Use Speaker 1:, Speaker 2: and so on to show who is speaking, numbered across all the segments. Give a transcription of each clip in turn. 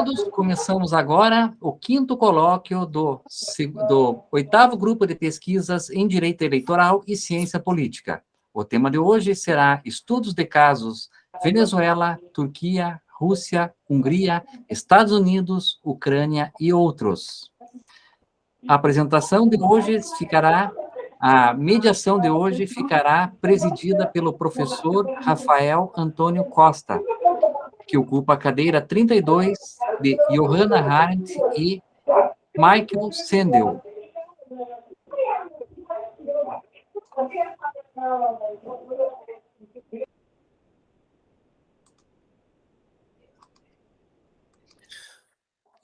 Speaker 1: Todos começamos agora o quinto colóquio do 8º Grupo de Pesquisas em Direito Eleitoral e Ciência Política. O tema de hoje será Estudos de Casos Venezuela, Turquia, Rússia, Hungria, Estados Unidos, Ucrânia e outros. A apresentação de hoje a mediação de hoje ficará presidida pelo professor Rafael Antônio Costa, que ocupa a cadeira 32 de Johanna Arendt e Michael Sandel.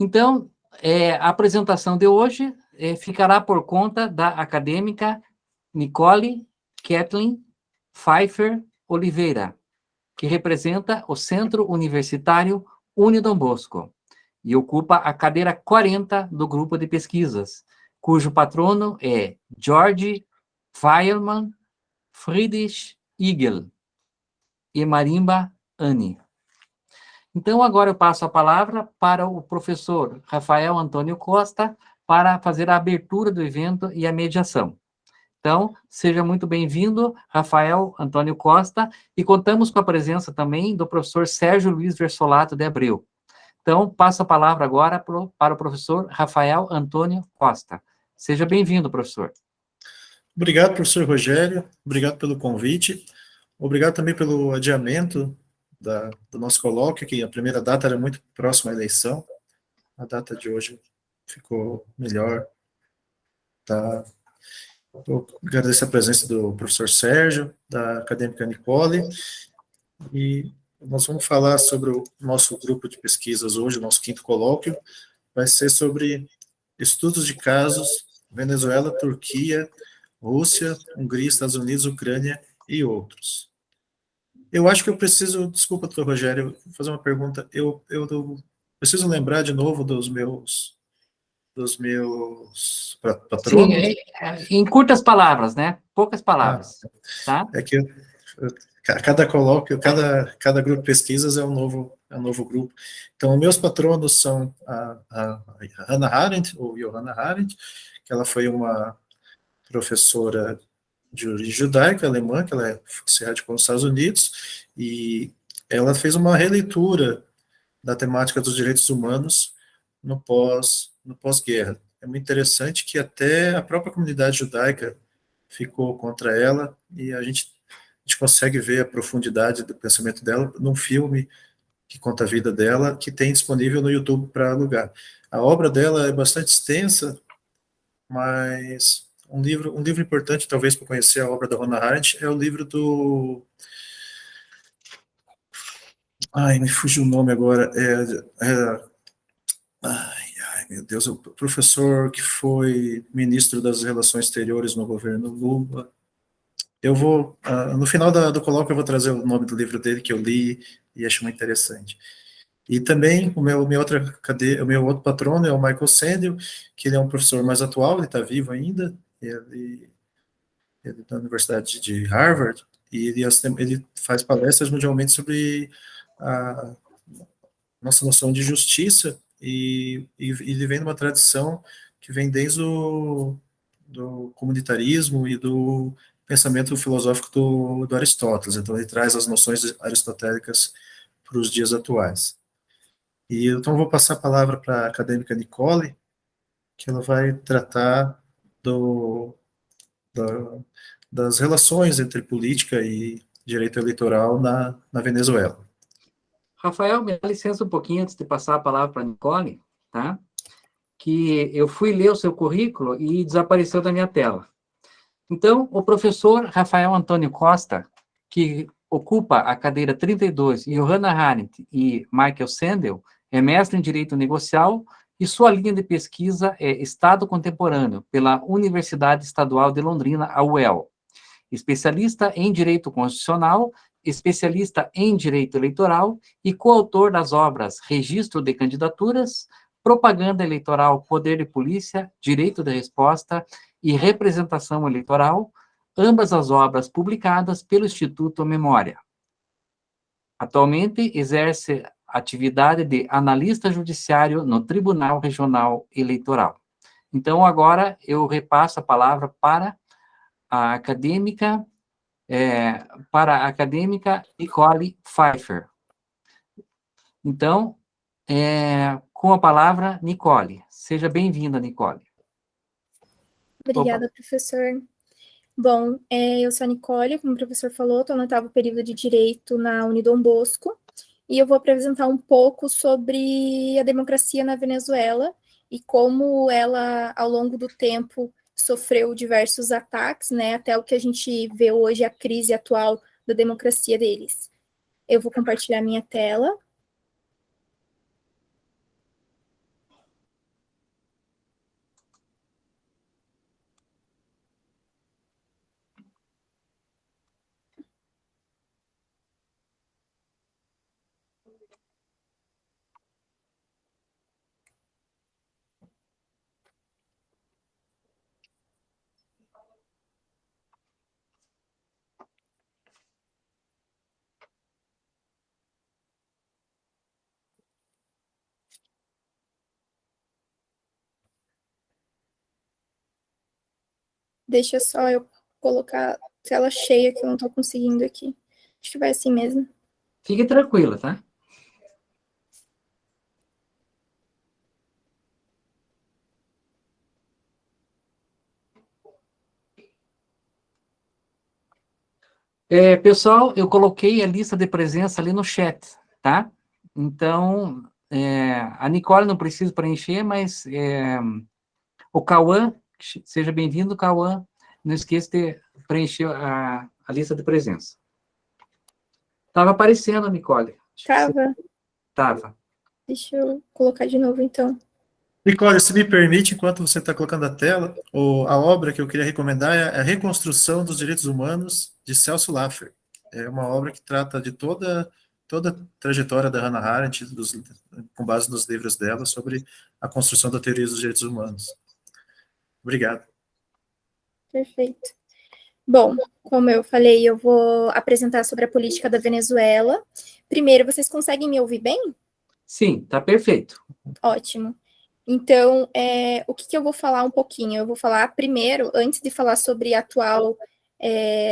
Speaker 1: Então, a apresentação de hoje ficará por conta da acadêmica Nicole Kathleen Pfeiffer Oliveira, que representa o Centro Universitário Unidom Bosco, e ocupa a cadeira 40 do grupo de pesquisas, cujo patrono é George Feierman Friedrich Igel e Marimba Anne. Então, agora eu passo a palavra para o professor Rafael Antônio Costa para fazer a abertura do evento e a mediação. Então, seja muito bem-vindo, Rafael Antônio Costa, e contamos com a presença também do professor Sérgio Luiz Versolato de Abreu. Então, passo a palavra agora para o professor Rafael Antônio Costa. Seja bem-vindo, professor.
Speaker 2: Obrigado, professor Rogério, obrigado pelo convite, obrigado também pelo adiamento do nosso colóquio, que a primeira data era muito próxima à eleição, a data de hoje ficou melhor, tá? Eu agradeço a presença do professor Sérgio, da acadêmica Nicole, e nós vamos falar sobre o nosso grupo de pesquisas hoje, o nosso quinto colóquio, vai ser sobre estudos de casos Venezuela, Turquia, Rússia, Hungria, Estados Unidos, Ucrânia e outros. Eu acho que eu preciso, desculpa, doutor Rogério, fazer uma pergunta, eu preciso lembrar de novo dos meus patronos?
Speaker 1: Sim, em curtas palavras, né? Poucas palavras, tá?
Speaker 2: É que cada colóquio, cada grupo de pesquisas é um novo grupo. Então, meus patronos são a Hannah Arendt, ou Johanna Arendt, que ela foi uma professora de origem judaica, alemã, que ela se radicou nos Estados Unidos, e ela fez uma releitura da temática dos direitos humanos no pós-guerra. É muito interessante que até a própria comunidade judaica ficou contra ela, e a gente consegue ver a profundidade do pensamento dela num filme que conta a vida dela, que tem disponível no YouTube para alugar. A obra dela é bastante extensa, mas um livro importante, talvez, para conhecer a obra da Hannah Arendt, é o livro do... Ai, me fugiu o nome agora. Ai, meu Deus, o professor que foi ministro das Relações Exteriores no governo Lula. Eu vou, no final do colóquio, eu vou trazer o nome do livro dele, que eu li e acho muito interessante. E também o meu outro patrono é o Michael Sandel, que ele é um professor mais atual, ele está vivo ainda, ele é da Universidade de Harvard, e ele faz palestras mundialmente sobre a nossa noção de justiça, e ele vem de uma tradição que vem desde do comunitarismo e do pensamento filosófico do Aristóteles. Então, ele traz as noções aristotélicas para os dias atuais. E então vou passar a palavra para a acadêmica Nicole, que ela vai tratar das relações entre política e direito eleitoral na Venezuela.
Speaker 1: Rafael, me dá licença um pouquinho antes de passar a palavra para a Nicole, tá? Que eu fui ler o seu currículo e desapareceu da minha tela. Então, o professor Rafael Antônio Costa, que ocupa a cadeira 32, Johanna Arendt e Michael Sandel, é mestre em Direito Negocial e sua linha de pesquisa é Estado Contemporâneo, pela Universidade Estadual de Londrina, a UEL. Especialista em Direito Constitucional, especialista em Direito Eleitoral e coautor das obras Registro de Candidaturas, Propaganda Eleitoral, Poder de Polícia, Direito de Resposta e Representação Eleitoral, ambas as obras publicadas pelo Instituto Memória. Atualmente exerce atividade de analista judiciário no Tribunal Regional Eleitoral. Então, agora eu repasso a palavra para a acadêmica, Nicole Pfeiffer. Então, com a palavra, Nicole. Seja bem-vinda, Nicole.
Speaker 3: Obrigada, professor. Bom, eu sou a Nicole, como o professor falou, estou no 8º período de Direito na Unidom Bosco, e eu vou apresentar um pouco sobre a democracia na Venezuela e como ela, ao longo do tempo, sofreu diversos ataques, né, até o que a gente vê hoje, a crise atual da democracia deles. Eu vou compartilhar minha tela. Deixa só eu colocar tela cheia, que eu não estou conseguindo aqui. Acho que vai assim mesmo.
Speaker 1: Fique tranquila, tá? Pessoal, eu coloquei a lista de presença ali no chat, tá? Então, a Nicole não precisa preencher, mas o Cauã, seja bem-vindo, Cauã. Não esqueça de preencher a lista de presença. Estava aparecendo, Nicole.
Speaker 3: Tava.
Speaker 1: Tava.
Speaker 3: Deixa eu colocar de novo, então.
Speaker 2: Nicole, se me permite, enquanto você está colocando a tela, a obra que eu queria recomendar é A Reconstrução dos Direitos Humanos, de Celso Laffer. É uma obra que trata de toda a trajetória da Hannah Arendt, com base nos livros dela, sobre a construção da teoria dos direitos humanos. Obrigado.
Speaker 3: Perfeito. Bom, como eu falei, eu vou apresentar sobre a política da Venezuela. Primeiro, vocês conseguem me ouvir bem?
Speaker 1: Sim, tá perfeito.
Speaker 3: Ótimo. Então, o que eu vou falar um pouquinho? Eu vou falar primeiro, antes de falar sobre a atual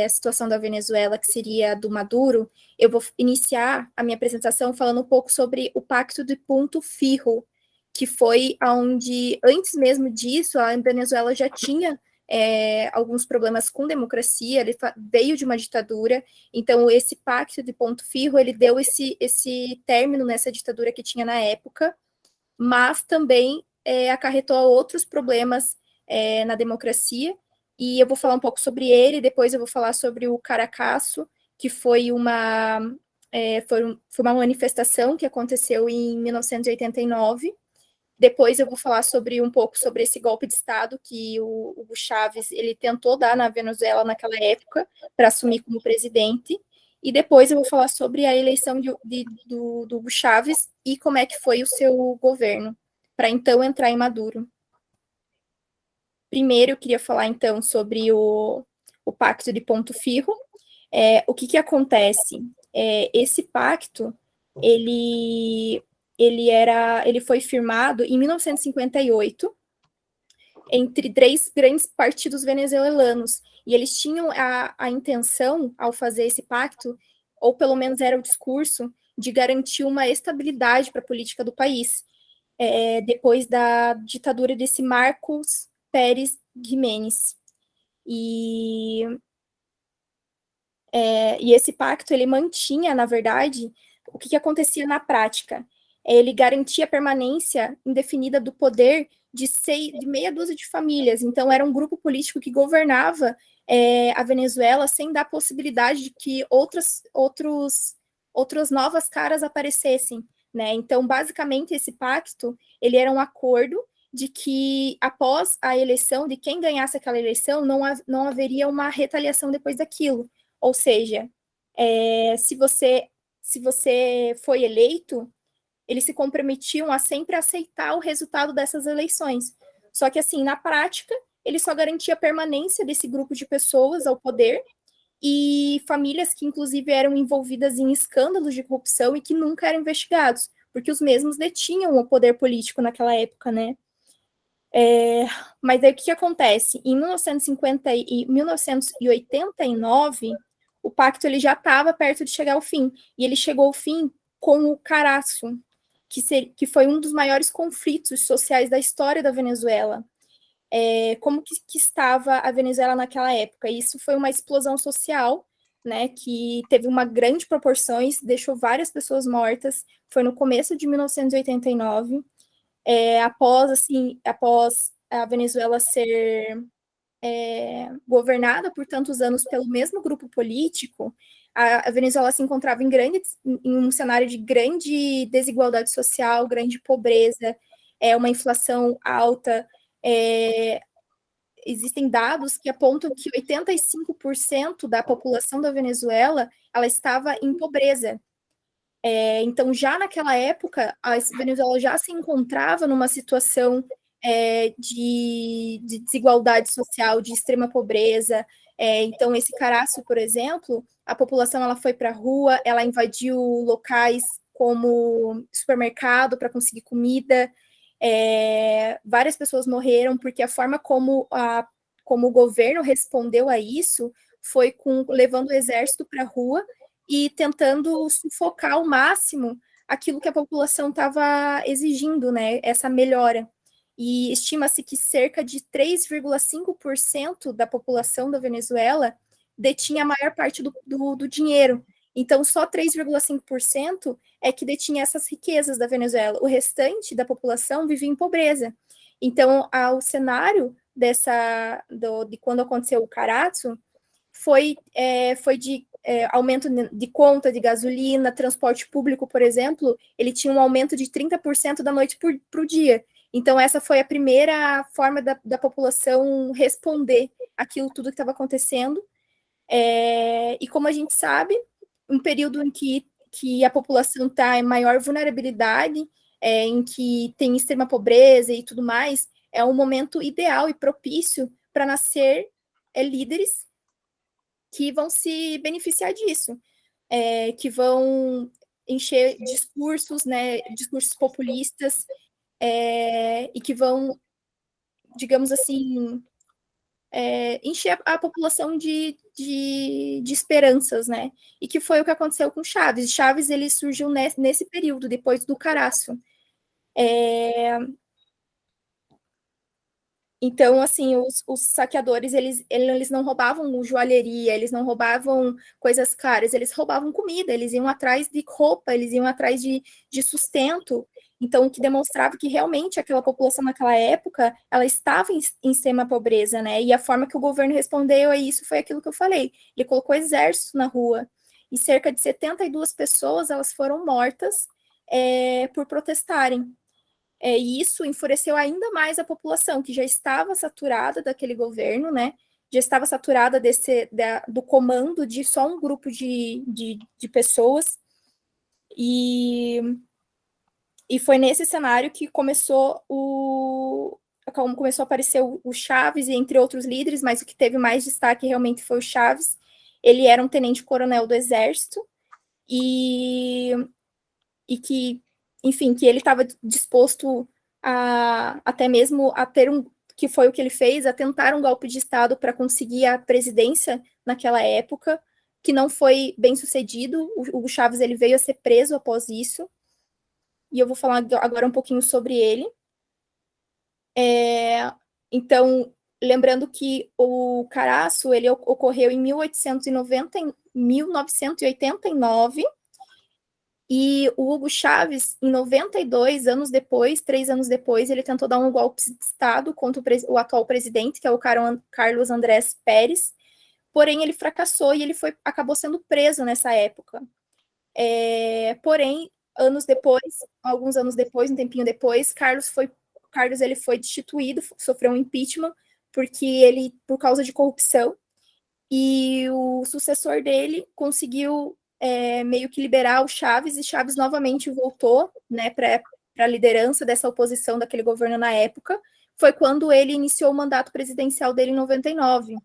Speaker 3: situação da Venezuela, que seria do Maduro, eu vou iniciar a minha apresentação falando um pouco sobre o Pacto de Ponto Fijo, que foi onde, antes mesmo disso, a Venezuela já tinha alguns problemas com democracia, ele veio de uma ditadura, então esse Pacto de Ponto Fijo, ele deu esse término nessa ditadura que tinha na época, mas também acarretou outros problemas na democracia, e eu vou falar um pouco sobre ele, depois eu vou falar sobre o Caracaço, que foi uma manifestação que aconteceu em 1989, depois eu vou falar um pouco sobre esse golpe de Estado que o Hugo Chávez ele tentou dar na Venezuela naquela época para assumir como presidente. E depois eu vou falar sobre a eleição do Hugo Chávez e como é que foi o seu governo, para então entrar em Maduro. Primeiro eu queria falar então sobre o Pacto de Ponto Fijo. O que acontece? Esse pacto, ele foi firmado em 1958 entre 3 grandes partidos venezuelanos, e eles tinham a intenção, ao fazer esse pacto, ou pelo menos era o discurso, de garantir uma estabilidade para a política do país, depois da ditadura desse Marcos Pérez Jiménez. E esse pacto, ele mantinha, na verdade, o que acontecia na prática. Ele garantia a permanência indefinida do poder de meia dúzia de famílias. Então, era um grupo político que governava a Venezuela sem dar possibilidade de que outras novas caras aparecessem, né? Então, basicamente, esse pacto, ele era um acordo de que, após a eleição, de quem ganhasse aquela eleição, não haveria uma retaliação depois daquilo. Ou seja, se você foi eleito, eles se comprometiam a sempre aceitar o resultado dessas eleições. Só que, assim, na prática, ele só garantia a permanência desse grupo de pessoas ao poder e famílias que, inclusive, eram envolvidas em escândalos de corrupção e que nunca eram investigados, porque os mesmos detinham o poder político naquela época, né? Mas aí o que acontece? Em 1950 e 1989, o pacto ele já estava perto de chegar ao fim, e ele chegou ao fim com o Caraço, que foi um dos maiores conflitos sociais da história da Venezuela. Como que estava a Venezuela naquela época? Isso foi uma explosão social, né, que teve uma grande proporções, deixou várias pessoas mortas, foi no começo de 1989, após a Venezuela ser governada por tantos anos pelo mesmo grupo político, a Venezuela se encontrava em um cenário de grande desigualdade social, grande pobreza, uma inflação alta. Existem dados que apontam que 85% da população da Venezuela ela estava em pobreza. Então, já naquela época, a Venezuela já se encontrava numa situação de desigualdade social, de extrema pobreza. Então, esse Caraço, por exemplo, a população ela foi para a rua, ela invadiu locais como supermercado para conseguir comida. Várias pessoas morreram porque a forma como o governo respondeu a isso foi levando o exército para a rua e tentando sufocar ao máximo aquilo que a população estava exigindo, né, essa melhora. E estima-se que cerca de 3,5% da população da Venezuela detinha a maior parte do dinheiro. Então, só 3,5% é que detinha essas riquezas da Venezuela. O restante da população vivia em pobreza. Então, o cenário de quando aconteceu o Caraço foi de aumento de conta de gasolina, transporte público, por exemplo, ele tinha um aumento de 30% da noite para o dia. Então, essa foi a primeira forma da população responder aquilo tudo que estava acontecendo. E como a gente sabe, um período em que a população está em maior vulnerabilidade, em que tem extrema pobreza e tudo mais, é um momento ideal e propício para nascer líderes que vão se beneficiar disso, que vão encher discursos, né, discursos populistas, e que vão, digamos assim, encher a população de esperanças, né? E que foi o que aconteceu com Chaves. Chaves ele surgiu nesse período, depois do Caraço. Então, assim, os saqueadores, eles não roubavam joalheria, eles não roubavam coisas caras, eles roubavam comida, eles iam atrás de roupa, eles iam atrás de sustento. Então, o que demonstrava que realmente aquela população naquela época, ela estava em extrema pobreza, né? E a forma que o governo respondeu a isso foi aquilo que eu falei. Ele colocou exército na rua, e cerca de 72 pessoas, elas foram mortas por protestarem. E isso enfureceu ainda mais a população, que já estava saturada daquele governo, né? Já estava saturada do comando de só um grupo de pessoas. E foi nesse cenário que começou a aparecer o Chaves, entre outros líderes, mas o que teve mais destaque realmente foi o Chaves. Ele era um tenente-coronel do Exército e que, enfim, que ele estava disposto até mesmo a ter que foi o que ele fez, a tentar um golpe de Estado para conseguir a presidência naquela época, que não foi bem sucedido. O Chaves ele veio a ser preso após isso, e eu vou falar agora um pouquinho sobre ele. Então, lembrando que o Caraço ele ocorreu em 1989, e o Hugo Chávez, em 92, anos depois, 3 anos depois, ele tentou dar um golpe de Estado contra o atual presidente, que é o Carlos Andrés Pérez, porém ele fracassou e ele acabou sendo preso nessa época. Porém, alguns anos depois, um tempinho depois, Carlos ele foi destituído, sofreu um impeachment, por causa de corrupção, e o sucessor dele conseguiu meio que liberar o Chaves, e Chaves novamente voltou, né, para a liderança dessa oposição daquele governo na época. Foi quando ele iniciou o mandato presidencial dele em 99,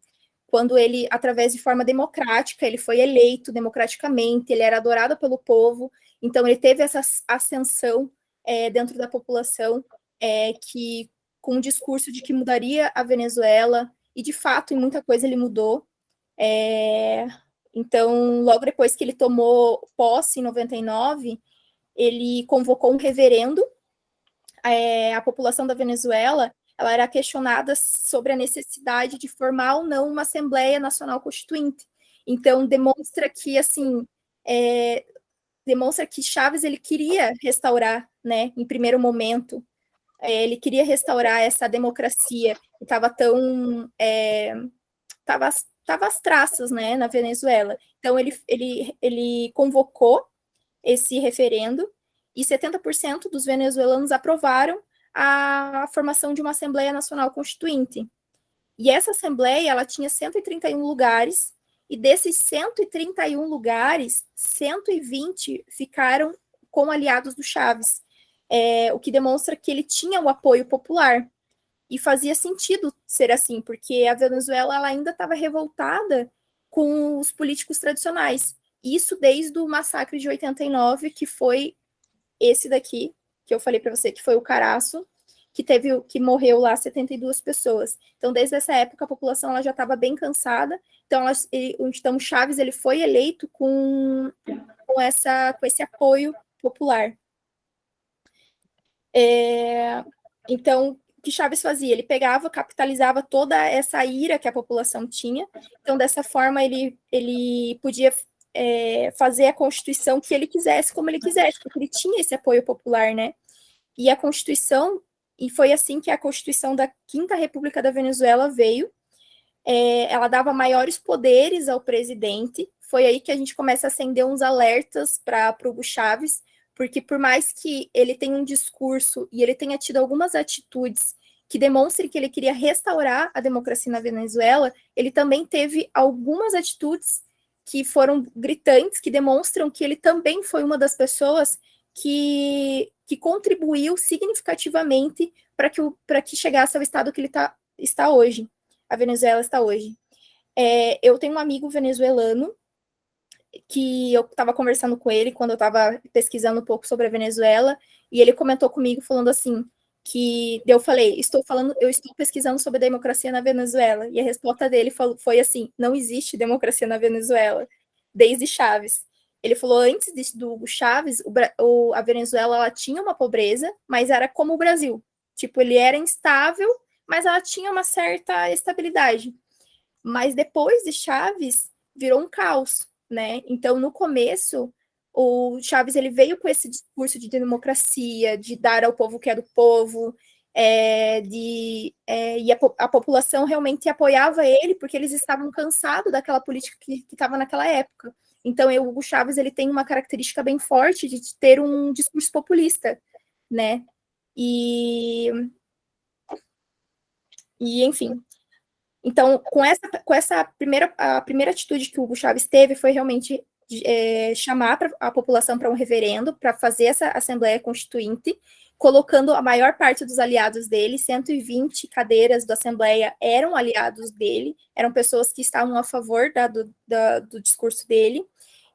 Speaker 3: quando ele, através de forma democrática, ele foi eleito democraticamente, ele era adorado pelo povo, então ele teve essa ascensão dentro da população, que com o discurso de que mudaria a Venezuela, e de fato, em muita coisa ele mudou. Então, logo depois que ele tomou posse, em 99, ele convocou um referendo. A população da Venezuela, ela era questionada sobre a necessidade de formar ou não uma Assembleia Nacional Constituinte. Então, demonstra que, assim, demonstra que Chávez, ele queria restaurar, né, em primeiro momento, ele queria restaurar essa democracia que estava tão... Estava às traças, né, na Venezuela. Então, ele convocou esse referendo, e 70% dos venezuelanos aprovaram a formação de uma Assembleia Nacional Constituinte. E essa Assembleia, ela tinha 131 lugares, e desses 131 lugares, 120 ficaram com aliados do Chávez, o que demonstra que ele tinha o apoio popular. E fazia sentido ser assim, porque a Venezuela ela ainda estava revoltada com os políticos tradicionais. Isso desde o massacre de 89, que foi esse daqui, que eu falei para você, que foi o Caraço, que morreu lá 72 pessoas. Então, desde essa época, a população ela já estava bem cansada. Então, Chávez ele foi eleito com esse apoio popular. Então, o que Chávez fazia? Ele pegava, capitalizava toda essa ira que a população tinha. Então, dessa forma, ele podia fazer a Constituição que ele quisesse, como ele quisesse, porque ele tinha esse apoio popular, né? E a Constituição, e foi assim que a Constituição da Quinta República da Venezuela veio. Ela dava maiores poderes ao presidente. Foi aí que a gente começa a acender uns alertas para o Hugo Chávez, porque por mais que ele tenha um discurso e ele tenha tido algumas atitudes que demonstrem que ele queria restaurar a democracia na Venezuela, ele também teve algumas atitudes que foram gritantes, que demonstram que ele também foi uma das pessoas que contribuiu significativamente para que chegasse ao estado que ele está hoje. A Venezuela está hoje. Eu tenho um amigo venezuelano que eu estava conversando com ele quando eu estava pesquisando um pouco sobre a Venezuela, e ele comentou comigo falando assim, que eu falei, eu estou pesquisando sobre a democracia na Venezuela, e a resposta dele foi assim, não existe democracia na Venezuela, desde Chávez. Ele falou, antes do Hugo Chávez, a Venezuela ela tinha uma pobreza, mas era como o Brasil. Tipo, ele era instável, mas ela tinha uma certa estabilidade. Mas depois de Chávez, virou um caos, né? Então, no começo, o Chávez ele veio com esse discurso de democracia, de dar ao povo o que é do povo, e a população realmente apoiava ele, porque eles estavam cansados daquela política que estava naquela época. Então, o Hugo Chávez ele tem uma característica bem forte de ter um discurso populista, né? E enfim. Então, com essa primeira atitude que o Hugo Chávez teve foi realmente chamar a população para um referendo, para fazer essa Assembleia Constituinte, colocando a maior parte dos aliados dele, 120 cadeiras da Assembleia eram aliados dele, eram pessoas que estavam a favor do discurso dele,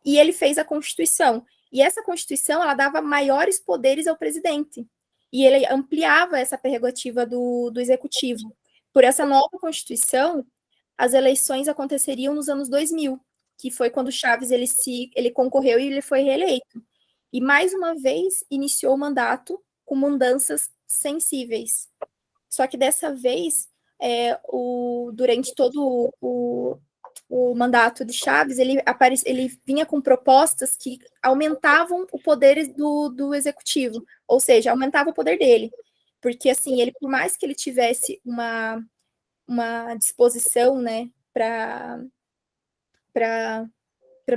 Speaker 3: e ele fez a Constituição. E essa Constituição, ela dava maiores poderes ao presidente, e ele ampliava essa prerrogativa do Executivo. Por essa nova Constituição, as eleições aconteceriam nos anos 2000, que foi quando Chávez ele concorreu e ele foi reeleito. E, mais uma vez, iniciou o mandato com mudanças sensíveis. Só que, dessa vez, durante todo o mandato de Chávez, ele vinha com propostas que aumentavam o poder do Executivo, ou seja, aumentava o poder dele. Porque, assim, ele, por mais que ele tivesse uma disposição, né, para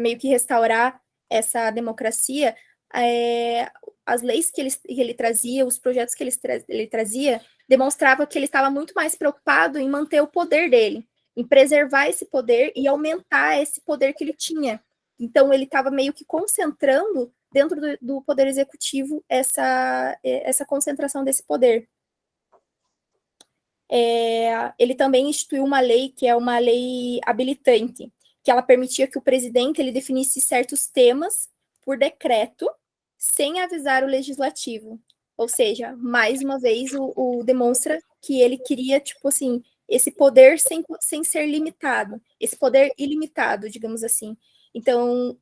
Speaker 3: meio que restaurar essa democracia, as leis que ele trazia, os projetos que ele trazia, demonstrava que ele estava muito mais preocupado em manter o poder dele, em preservar esse poder e aumentar esse poder que ele tinha. Então, ele estava meio que concentrando dentro do poder executivo essa concentração desse poder. ele também instituiu uma lei, que é uma lei habilitante, que ela permitia que o presidente ele definisse certos temas por decreto, sem avisar o legislativo. Ou seja, mais uma vez, o demonstra que ele queria, tipo assim, esse poder sem ser limitado, esse poder ilimitado, digamos assim. Então,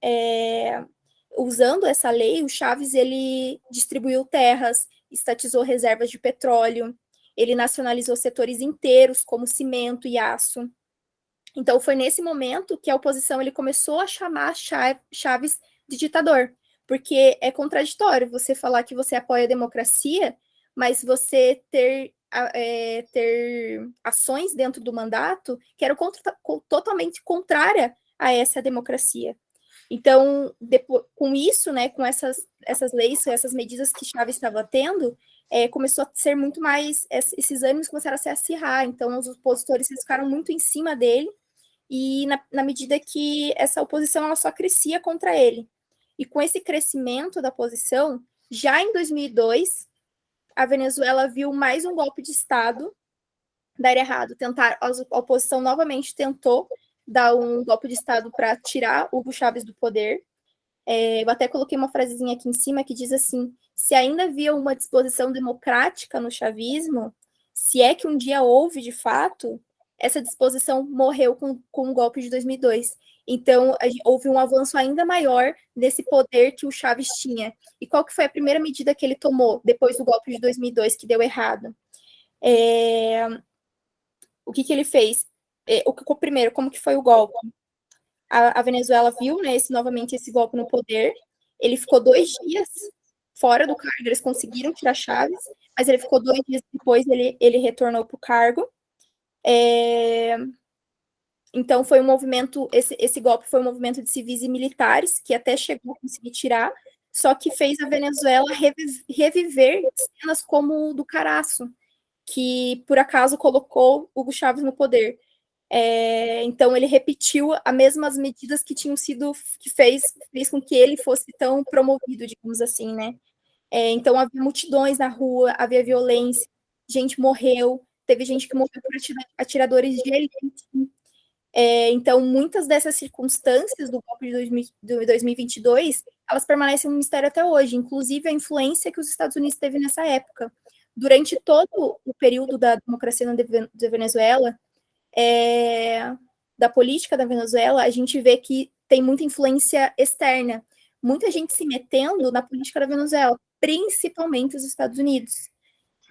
Speaker 3: usando essa lei, o Chaves ele distribuiu terras, estatizou reservas de petróleo, ele nacionalizou setores inteiros, como cimento e aço. Então, foi nesse momento que a oposição ele começou a chamar Chaves de ditador, porque é contraditório você falar que você apoia a democracia, mas você ter ações dentro do mandato que eram totalmente contrária a essa democracia. Então, com isso, né, com essas leis, essas medidas que Chaves estava tendo, começou a ser muito mais, esses ânimos começaram a se acirrar, então os opositores ficaram muito em cima dele, e na medida que essa oposição ela só crescia contra ele. E com esse crescimento da oposição, já em 2002, a Venezuela viu mais um golpe de Estado dar errado. A oposição novamente tentou dar um golpe de Estado para tirar Hugo Chávez do poder. Eu até coloquei uma frasezinha aqui em cima que diz assim: se ainda havia uma disposição democrática no chavismo, se é que um dia houve de fato, essa disposição morreu com o golpe de 2002. Então, houve um avanço ainda maior desse poder que o Chaves tinha. E qual que foi a primeira medida que ele tomou depois do golpe de 2002, que deu errado? O que ele fez? Primeiro, como que foi o golpe? A Venezuela viu, né, novamente esse golpe no poder. Ele ficou 2 dias fora do cargo, eles conseguiram tirar Chaves, mas ele ficou 2 dias depois, ele retornou para o cargo. Então, foi um movimento, esse golpe foi um movimento de civis e militares, que até chegou a conseguir tirar, só que fez a Venezuela reviver cenas como o do Caraço, que por acaso colocou Hugo Chávez no poder. Então, ele repetiu as mesmas medidas que tinham sido, que fez com que ele fosse tão promovido, digamos assim, né? Então, havia multidões na rua, havia violência, gente morreu, teve gente que morreu por atiradores de elite. Então, muitas dessas circunstâncias do golpe de 2022, elas permanecem um mistério até hoje, inclusive a influência que os Estados Unidos teve nessa época. Durante todo o período da democracia na Venezuela, da política da Venezuela, a gente vê que tem muita influência externa, muita gente se metendo na política da Venezuela, principalmente os Estados Unidos,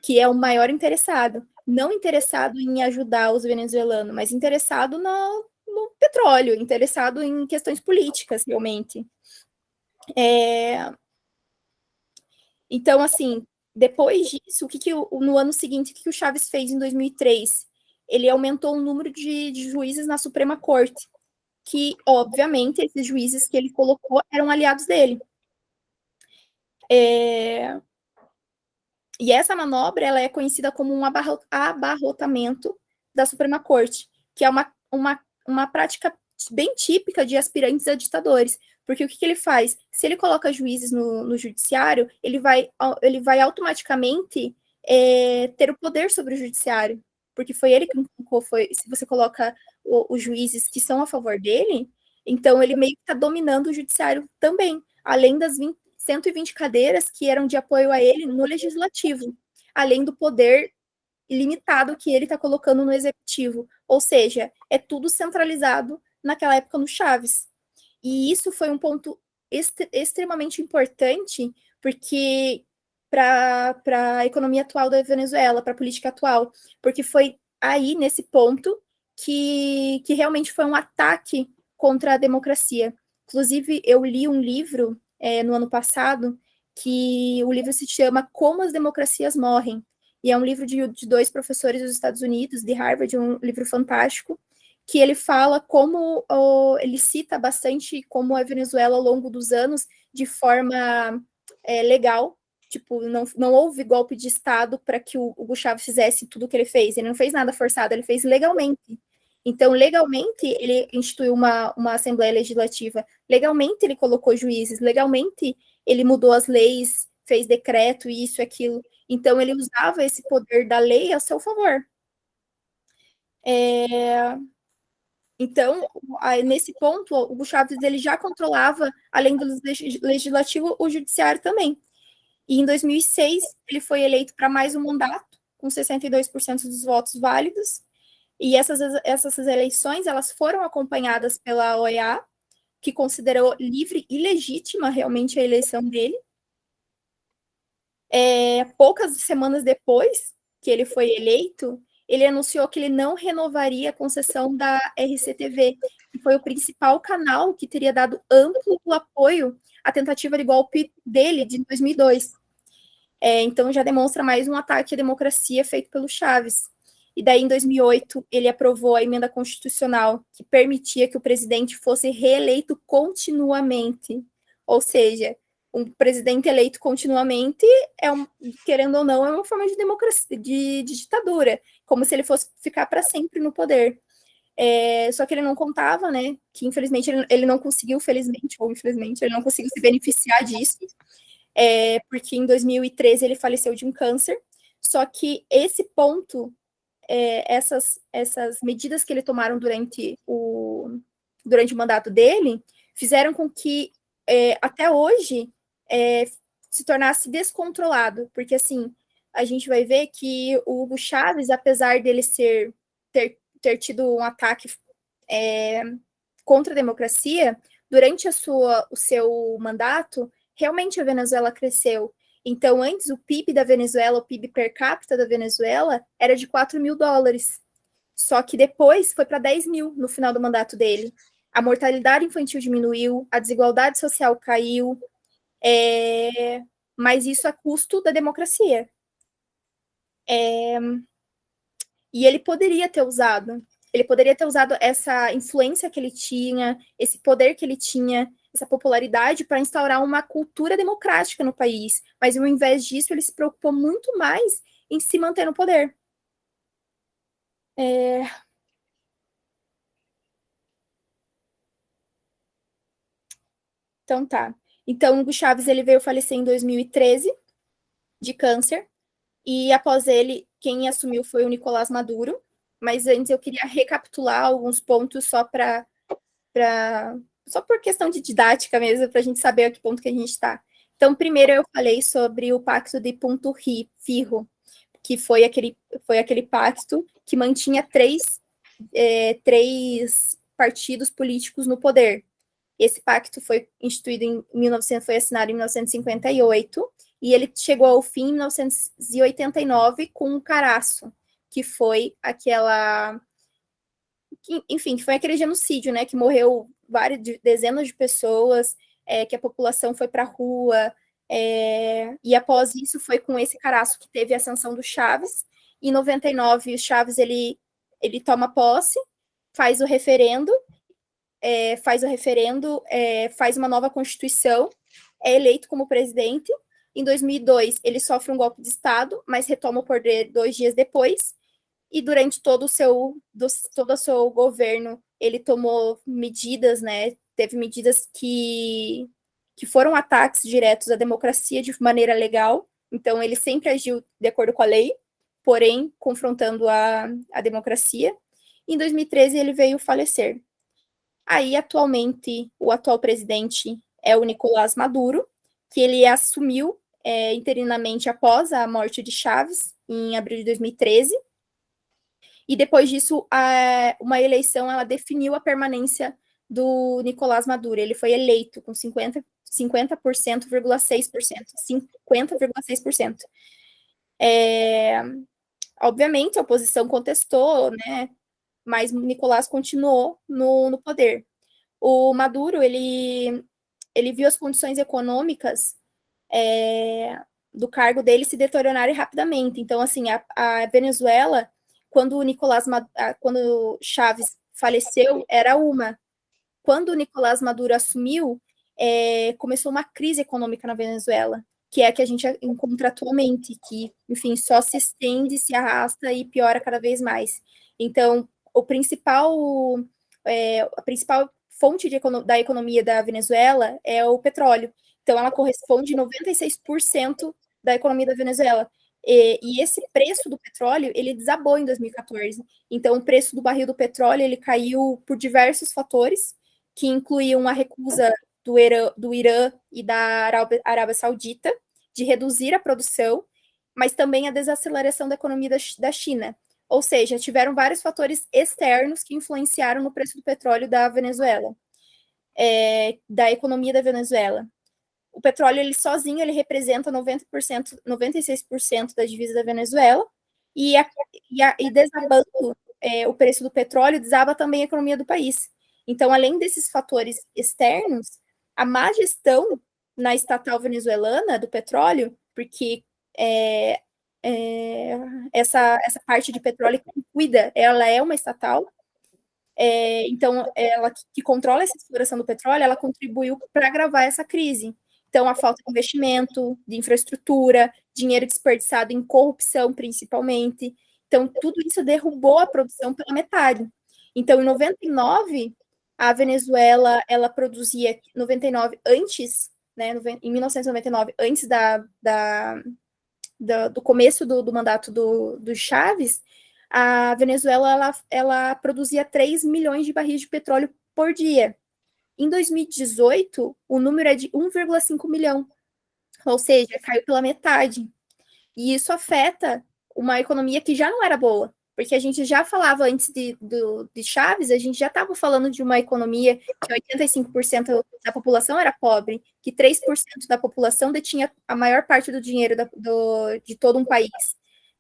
Speaker 3: que é o maior interessado, não interessado em ajudar os venezuelanos, mas interessado no petróleo, interessado em questões políticas, realmente. Então, assim, depois disso, no ano seguinte, o que o Chaves fez em 2003? Ele aumentou o número de juízes na Suprema Corte, que, obviamente, esses juízes que ele colocou eram aliados dele. E essa manobra ela é conhecida como um abarrotamento da Suprema Corte, que é uma prática bem típica de aspirantes a ditadores. Porque o que ele faz? Se ele coloca juízes no judiciário, ele vai automaticamente ter o poder sobre o judiciário. Porque foi ele que colocou, se você coloca os juízes que são a favor dele, então ele meio que está dominando o judiciário também, além das 120 cadeiras que eram de apoio a ele no legislativo, além do poder ilimitado que ele está colocando no executivo. Ou seja, é tudo centralizado naquela época no Chaves. E isso foi um ponto extremamente importante, porque para a economia atual da Venezuela, para a política atual, porque foi aí, nesse ponto, que realmente foi um ataque contra a democracia. Inclusive, eu li um livro no ano passado, que o livro se chama Como as Democracias Morrem, e é um livro de 2 professores dos Estados Unidos, de Harvard, um livro fantástico, que ele fala como, ele cita bastante como a Venezuela, ao longo dos anos, de forma legal, tipo, não houve golpe de Estado para que o Hugo Chávez fizesse tudo o que ele fez, ele não fez nada forçado, ele fez legalmente. Então, legalmente, ele instituiu uma Assembleia Legislativa, legalmente ele colocou juízes, legalmente ele mudou as leis, fez decreto, isso e aquilo. Então, ele usava esse poder da lei a seu favor. Então, nesse ponto, o Hugo Chávez ele já controlava, além do legislativo, o judiciário também. E em 2006, ele foi eleito para mais um mandato, com 62% dos votos válidos. E essas eleições elas foram acompanhadas pela OEA, que considerou livre e legítima realmente a eleição dele. Poucas semanas depois que ele foi eleito, ele anunciou que ele não renovaria a concessão da RCTV, que foi o principal canal que teria dado amplo apoio à tentativa de golpe dele de 2002. Então já demonstra mais um ataque à democracia feito pelo Chaves. E daí, em 2008, ele aprovou a emenda constitucional que permitia que o presidente fosse reeleito continuamente. Ou seja, um presidente eleito continuamente, querendo ou não, é uma forma de democracia, de ditadura, como se ele fosse ficar para sempre no poder. Só que ele não contava, né, que infelizmente ele não conseguiu, felizmente ou infelizmente, ele não conseguiu se beneficiar disso, porque em 2013 ele faleceu de um câncer. Só que esse ponto, essas medidas que ele tomaram durante o mandato dele, fizeram com que até hoje se tornasse descontrolado, porque assim, a gente vai ver que o Hugo Chávez, apesar dele ter tido um ataque contra a democracia, durante o seu mandato, realmente a Venezuela cresceu. Então, antes, o PIB da Venezuela, o PIB per capita da Venezuela, era de $4.000. Só que depois foi para 10 mil no final do mandato dele. A mortalidade infantil diminuiu, a desigualdade social caiu, mas isso a custo da democracia. E ele poderia ter usado essa influência que ele tinha, esse poder que ele tinha, essa popularidade para instaurar uma cultura democrática no país. Mas, ao invés disso, ele se preocupou muito mais em se manter no poder. Então, tá. Então, Hugo Chávez ele veio falecer em 2013 de câncer. E, após ele, quem assumiu foi o Nicolás Maduro. Mas antes eu queria recapitular alguns pontos só por questão de didática mesmo, para a gente saber a que ponto que a gente está. Então, primeiro eu falei sobre o Pacto de Punto Fijo, que foi aquele pacto que mantinha três partidos políticos no poder. Esse pacto foi instituído foi assinado em 1958, e ele chegou ao fim em 1989 com o Caraço, que foi enfim, foi aquele genocídio, né, que morreu dezenas de pessoas, que a população foi para a rua, e após isso foi com esse Caraço que teve a ascensão do Chaves. Em 99, o Chaves ele toma posse, faz o referendo, faz uma nova Constituição, é eleito como presidente. Em 2002, ele sofre um golpe de Estado, mas retoma o poder 2 dias depois. E durante todo o seu governo, ele tomou medidas, né? Teve medidas que foram ataques diretos à democracia de maneira legal. Então, ele sempre agiu de acordo com a lei, porém, confrontando a democracia. Em 2013, ele veio falecer. Aí, atualmente, o atual presidente é o Nicolás Maduro, que ele assumiu interinamente após a morte de Chávez, em abril de 2013. E depois disso, uma eleição ela definiu a permanência do Nicolás Maduro. Ele foi eleito com 50,6%. Obviamente, a oposição contestou, né? Mas Nicolás continuou no poder. O Maduro, ele viu as condições econômicas do cargo dele se deteriorarem rapidamente. Então, assim, a Venezuela, quando o Chávez faleceu, era uma. Quando o Nicolás Maduro assumiu, começou uma crise econômica na Venezuela, que é a que a gente encontra atualmente, que, enfim, só se estende, se arrasta e piora cada vez mais. Então, a principal fonte da economia da Venezuela é o petróleo. Então, ela corresponde a 96% da economia da Venezuela. E esse preço do petróleo, ele desabou em 2014. Então, o preço do barril do petróleo, ele caiu por diversos fatores, que incluíam a recusa do Irã e da Arábia Saudita de reduzir a produção, mas também a desaceleração da economia da China. Ou seja, tiveram vários fatores externos que influenciaram no preço do petróleo da Venezuela, da economia da Venezuela. O petróleo, ele sozinho, ele representa 90%, 96% da divisa da Venezuela, e desabando o preço do petróleo, desaba também a economia do país. Então, além desses fatores externos, a má gestão na estatal venezuelana do petróleo, porque essa parte de petróleo que cuida, ela é uma estatal, então, ela que controla essa exploração do petróleo, ela contribuiu para agravar essa crise. Então, a falta de investimento, de infraestrutura, dinheiro desperdiçado em corrupção, principalmente. Então, tudo isso derrubou a produção pela metade. Então, em 99, a Venezuela, ela produzia 99 antes, né, em 1999, antes do começo do mandato do Chávez, a Venezuela, ela produzia 3 milhões de barris de petróleo por dia. Em 2018, o número é de 1,5 milhão, ou seja, caiu pela metade. E isso afeta uma economia que já não era boa, porque a gente já falava antes de Chávez, a gente já estava falando de uma economia que 85% da população era pobre, que 3% da população detinha a maior parte do dinheiro de todo um país.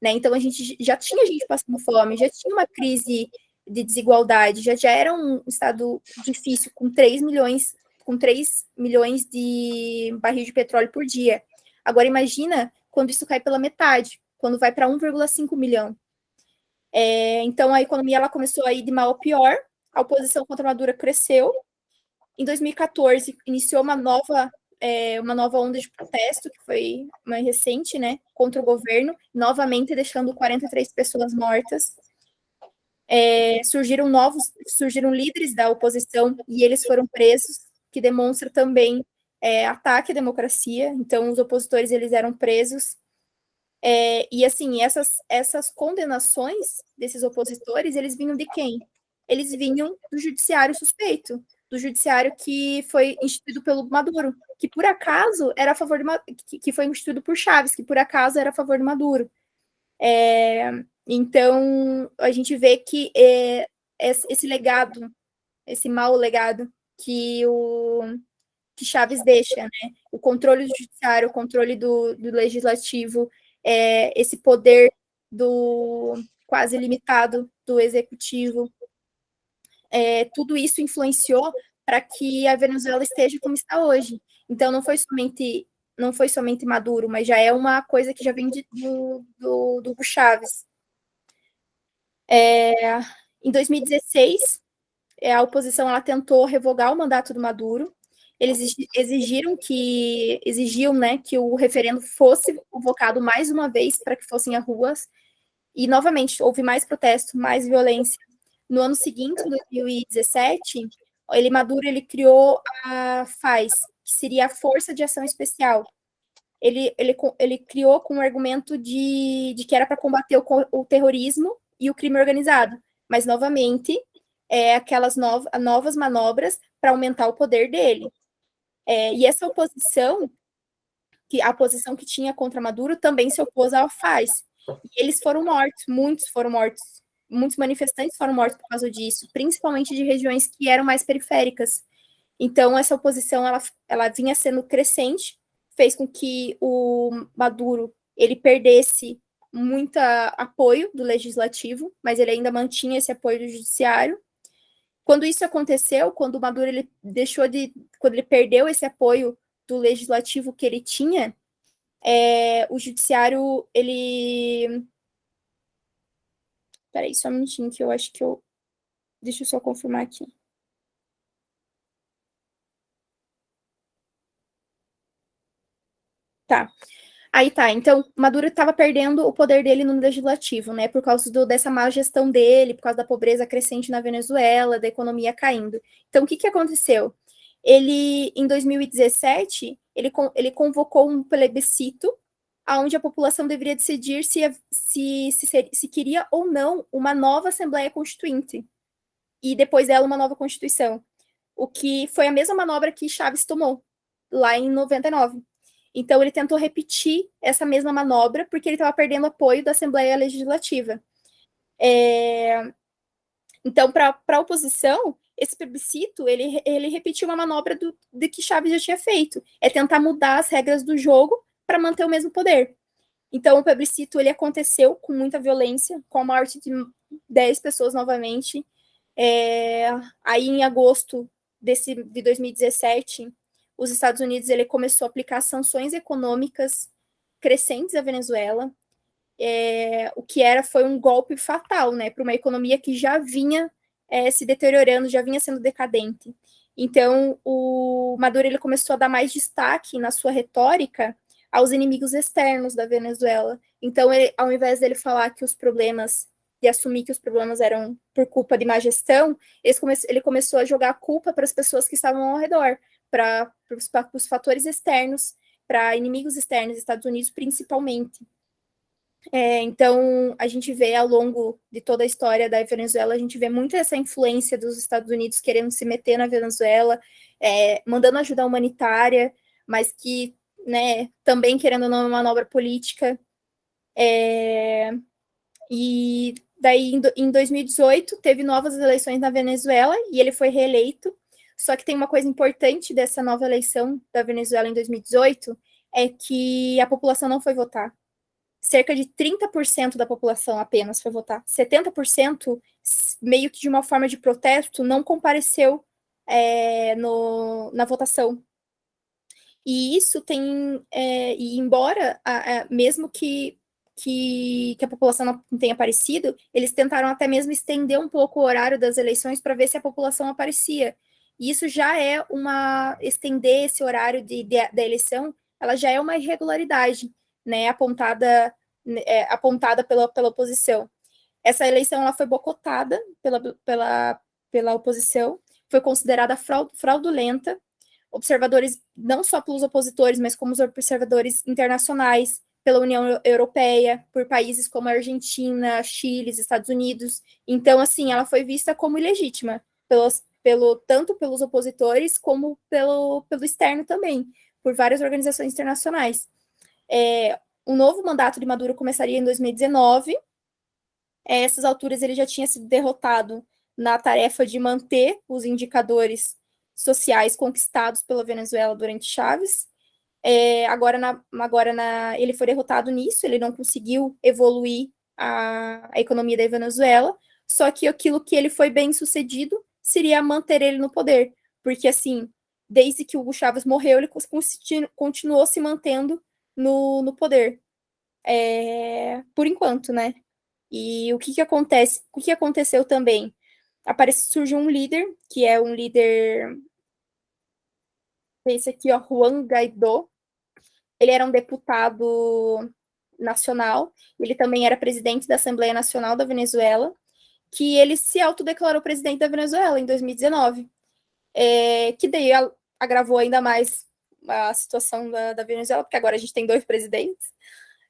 Speaker 3: Né? Então, a gente já tinha gente passando fome, já tinha uma crise de desigualdade, já era um estado difícil, com 3 milhões de barris de petróleo por dia. Agora, imagina quando isso cai pela metade, quando vai para 1,5 milhão. Então, a economia ela começou a ir de mal a pior, a oposição contra a Maduro cresceu. Em 2014, iniciou uma nova onda de protesto, que foi mais recente, né, contra o governo, novamente deixando 43 pessoas mortas. Surgiram líderes da oposição e eles foram presos, que demonstra também ataque à democracia. Então, os opositores eles eram presos. E assim, essas condenações desses opositores, eles vinham de quem? Eles vinham do judiciário suspeito, do judiciário que foi instituído pelo Maduro, que por acaso era a favor que foi instituído por Chávez, que por acaso era a favor do Maduro. Então, a gente vê que esse legado, esse mau legado que Chávez deixa, né? O controle do judiciário, o controle do legislativo, esse poder quase ilimitado do executivo, tudo isso influenciou para que a Venezuela esteja como está hoje. Então, não foi somente Maduro, mas já é uma coisa que já vem do Hugo Chávez. Em 2016, a oposição ela tentou revogar o mandato do Maduro. Eles exigiam, né, que o referendo fosse convocado mais uma vez para que fossem às ruas. E, novamente, houve mais protesto, mais violência. No ano seguinte, em 2017, Maduro criou a FAES, que seria a Força de Ação Especial. Ele criou com o argumento de que era para combater o terrorismo e o crime organizado, mas, novamente, aquelas novas manobras para aumentar o poder dele. E essa oposição, a oposição que tinha contra Maduro, também se opôs ao FAES. E eles foram mortos, muitos foram mortos. Muitos manifestantes foram mortos por causa disso, principalmente de regiões que eram mais periféricas. Então, essa oposição, ela vinha sendo crescente, fez com que o Maduro, ele perdesse muito apoio do legislativo, mas ele ainda mantinha esse apoio do judiciário. Quando isso aconteceu, quando o Maduro quando ele perdeu esse apoio do legislativo que ele tinha, o judiciário, Peraí, só um minutinho que eu acho que deixa eu só confirmar aqui. Tá. Aí tá, então Maduro estava perdendo o poder dele no legislativo, né, por causa dessa má gestão dele, por causa da pobreza crescente na Venezuela, da economia caindo. Então, o que aconteceu? Ele, em 2017, ele convocou um plebiscito onde a população deveria decidir se queria ou não uma nova Assembleia Constituinte, e depois dela uma nova Constituição, o que foi a mesma manobra que Chaves tomou, lá em 99. Então, ele tentou repetir essa mesma manobra, porque ele estava perdendo apoio da Assembleia Legislativa. Então, para a oposição, esse plebiscito, ele repetiu uma manobra de que Chaves já tinha feito, é tentar mudar as regras do jogo para manter o mesmo poder. Então, o plebiscito, ele aconteceu com muita violência, com a morte de 10 pessoas novamente. Aí, em agosto de 2017, os Estados Unidos ele começou a aplicar sanções econômicas crescentes à Venezuela, o que foi um golpe fatal, né, para uma economia que já vinha se deteriorando, já vinha sendo decadente. Então, o Maduro ele começou a dar mais destaque na sua retórica aos inimigos externos da Venezuela. Então, ao invés dele falar que os problemas, de assumir que os problemas eram por culpa de má gestão, ele começou a jogar a culpa para as pessoas que estavam ao redor, para os fatores externos, para inimigos externos, Estados Unidos principalmente. Então, a gente vê ao longo de toda a história da Venezuela, a gente vê muito essa influência dos Estados Unidos querendo se meter na Venezuela, mandando ajuda humanitária, mas que, né, também querendo ou não uma manobra política. E daí, em 2018, teve novas eleições na Venezuela e ele foi reeleito. Só que tem uma coisa importante dessa nova eleição da Venezuela em 2018, é que a população não foi votar. Cerca de 30% da população apenas foi votar. 70%, meio que de uma forma de protesto, não compareceu na votação. E isso tem, e embora, mesmo que a população não tenha aparecido, eles tentaram até mesmo estender um pouco o horário das eleições para ver se a população aparecia. E isso já estender esse horário da eleição, ela já é uma irregularidade, né, apontada pela oposição. Essa eleição ela foi boicotada pela oposição, foi considerada fraudulenta. Observadores, não só pelos opositores, mas como os observadores internacionais, pela União Europeia, por países como a Argentina, Chile, Estados Unidos. Então, assim, ela foi vista como ilegítima, tanto pelos opositores como pelo externo também, por várias organizações internacionais. O novo mandato de Maduro começaria em 2019. A essas alturas, ele já tinha sido derrotado na tarefa de manter os indicadores sociais conquistados pela Venezuela durante Chávez. Ele foi derrotado nisso, ele não conseguiu evoluir a economia da Venezuela, só que aquilo que ele foi bem sucedido seria manter ele no poder, porque assim, desde que o Hugo Chávez morreu, ele continuou se mantendo no poder, por enquanto, né? E o que acontece? O que aconteceu também? Surgiu um líder, que é um líder, esse aqui, ó, Juan Guaidó. Ele era um deputado nacional, ele também era presidente da Assembleia Nacional da Venezuela, que ele se autodeclarou presidente da Venezuela em 2019, que daí agravou ainda mais a situação da Venezuela, porque agora a gente tem 2 presidentes.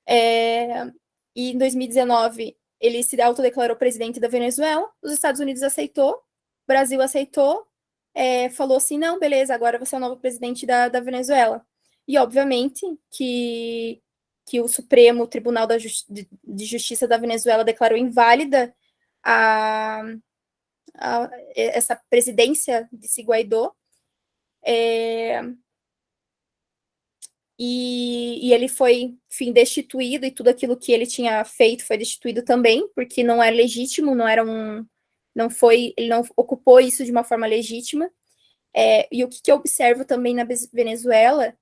Speaker 3: E em 2019, ele se autodeclarou presidente da Venezuela, os Estados Unidos aceitou, o Brasil aceitou, falou assim, não, beleza, agora você é o novo presidente da Venezuela. E, obviamente, que o Supremo Tribunal de Justiça da Venezuela declarou inválida essa presidência de Guaidó, e ele foi, enfim, destituído, e tudo aquilo que ele tinha feito foi destituído também, porque não era legítimo, ele não ocupou isso de uma forma legítima. E o que eu observo também na Venezuela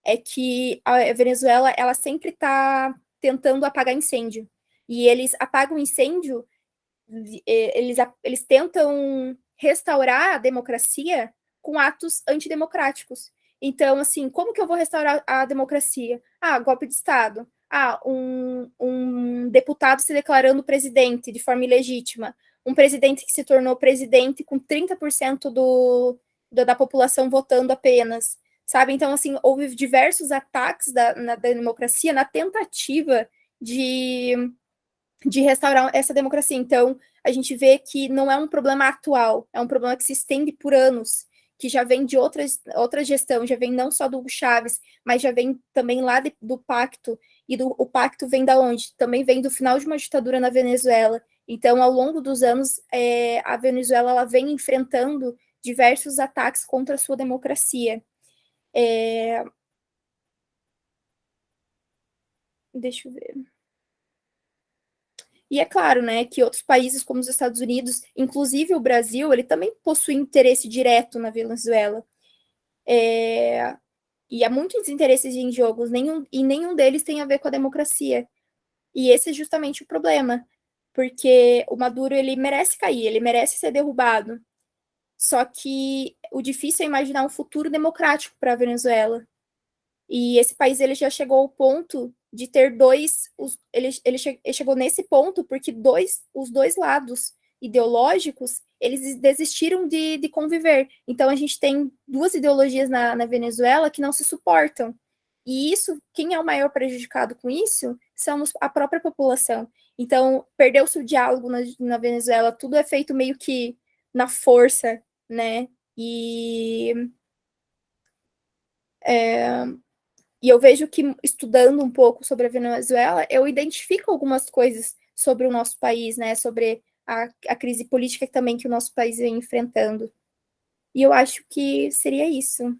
Speaker 3: é que a Venezuela, ela sempre está tentando apagar incêndio, e eles apagam incêndio, eles tentam restaurar a democracia com atos antidemocráticos. Então, assim, como que eu vou restaurar a democracia? Golpe de Estado. Um deputado se declarando presidente de forma ilegítima. Um presidente que se tornou presidente com 30% da população votando apenas. sabe? Então, assim, houve diversos ataques da democracia na tentativa de restaurar essa democracia. Então, a gente vê que não é um problema atual, é um problema que se estende por anos, que já vem de outra gestão, já vem não só do Hugo Chávez, mas já vem também lá do pacto, e o pacto vem da onde? Também vem do final de uma ditadura na Venezuela. Então, ao longo dos anos, a Venezuela ela vem enfrentando diversos ataques contra a sua democracia. Deixa eu ver. E é claro, né, que outros países como os Estados Unidos, inclusive o Brasil, ele também possui interesse direto na Venezuela. E há muitos interesses em jogo, e nenhum deles tem a ver com a democracia. E esse é justamente o problema, porque o Maduro, ele merece cair, ele merece ser derrubado. Só que o difícil é imaginar um futuro democrático para a Venezuela. E esse país ele já chegou ao ponto de ter ele chegou nesse ponto porque os dois lados ideológicos eles desistiram de conviver. Então a gente tem duas ideologias na Venezuela que não se suportam. E isso, quem é o maior prejudicado com isso? Somos a própria população. Então, perdeu-se o diálogo na Venezuela, tudo é feito meio que na força, né? E eu vejo que, estudando um pouco sobre a Venezuela, eu identifico algumas coisas sobre o nosso país, né? Sobre a crise política também que o nosso país vem enfrentando. E eu acho que seria isso.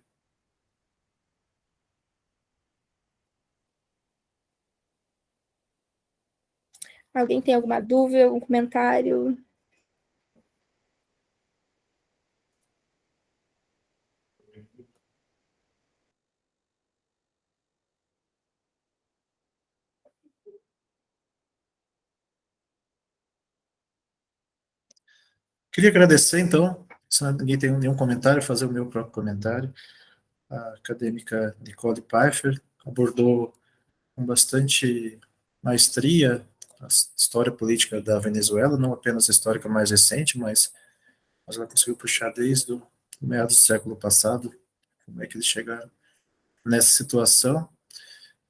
Speaker 3: Alguém tem alguma dúvida, algum comentário?
Speaker 2: Queria agradecer, então, se ninguém tem nenhum comentário, fazer o meu próprio comentário. A acadêmica Nicole Pfeiffer abordou com bastante maestria a história política da Venezuela, não apenas a histórica mais recente, mas ela conseguiu puxar desde o meados do século passado, como é que eles chegaram nessa situação.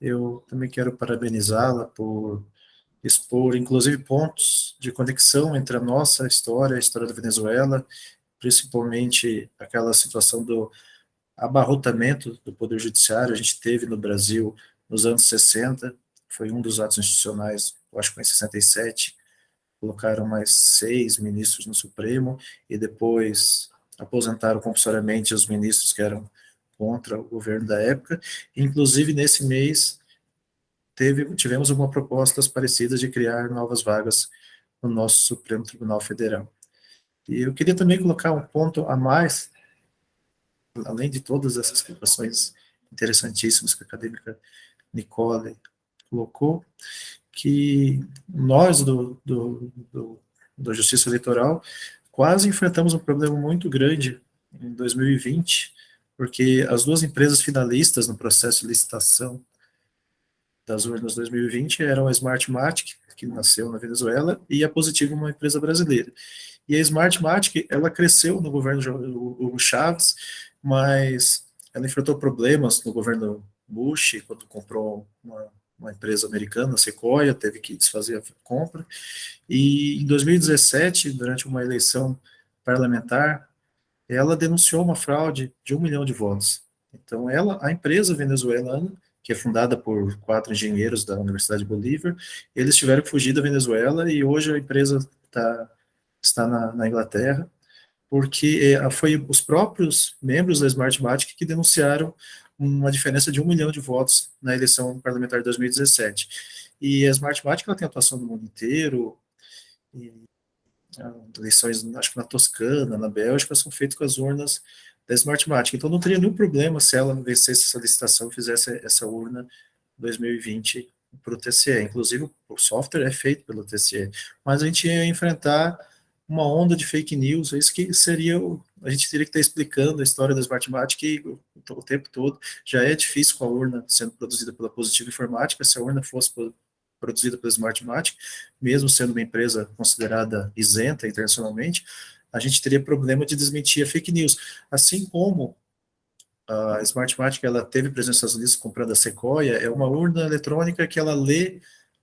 Speaker 2: Eu também quero parabenizá-la por expor, inclusive, pontos de conexão entre a nossa história, a história da Venezuela, principalmente aquela situação do abarrotamento do Poder Judiciário. A gente teve no Brasil nos anos 60, foi um dos atos institucionais, eu acho que foi em 67, colocaram mais 6 ministros no Supremo, e depois aposentaram compulsoriamente os ministros que eram contra o governo da época. Inclusive, nesse mês, tivemos algumas propostas parecidas de criar novas vagas no nosso Supremo Tribunal Federal. E eu queria também colocar um ponto a mais, além de todas essas questões interessantíssimas que a acadêmica Nicole colocou, que nós da Justiça Eleitoral quase enfrentamos um problema muito grande em 2020, porque as duas empresas finalistas no processo de licitação das urnas 2020 eram a Smartmatic, que nasceu na Venezuela, e a Positivo, uma empresa brasileira. E a Smartmatic, ela cresceu no governo Hugo Chávez, mas ela enfrentou problemas no governo Bush, quando comprou uma empresa americana, a Sequoia, teve que desfazer a compra. E em 2017, durante uma eleição parlamentar, ela denunciou uma fraude de 1 milhão de votos. Então, a empresa venezuelana, que é fundada por 4 engenheiros da Universidade de Bolívar, eles tiveram que fugir da Venezuela, e hoje a empresa está na Inglaterra, porque foi os próprios membros da Smartmatic que denunciaram uma diferença de 1 milhão de votos na eleição parlamentar de 2017. E a Smartmatic ela tem atuação no mundo inteiro, e eleições, acho que na Toscana, na Bélgica, são feitas com as urnas da Smartmatic. Então não teria nenhum problema se ela vencesse essa licitação e fizesse essa urna 2020 para o TCE. Inclusive, o software é feito pelo TCE. Mas a gente ia enfrentar uma onda de fake news, isso que seria, a gente teria que estar explicando a história da Smartmatic o tempo todo. Já é difícil com a urna sendo produzida pela Positivo Informática. Se a urna fosse produzida pela Smartmatic, mesmo sendo uma empresa considerada isenta internacionalmente, a gente teria problema de desmentir a fake news. Assim como A Smartmatic, ela teve presença nos Estados Unidos comprando a Sequoia, é uma urna eletrônica que ela lê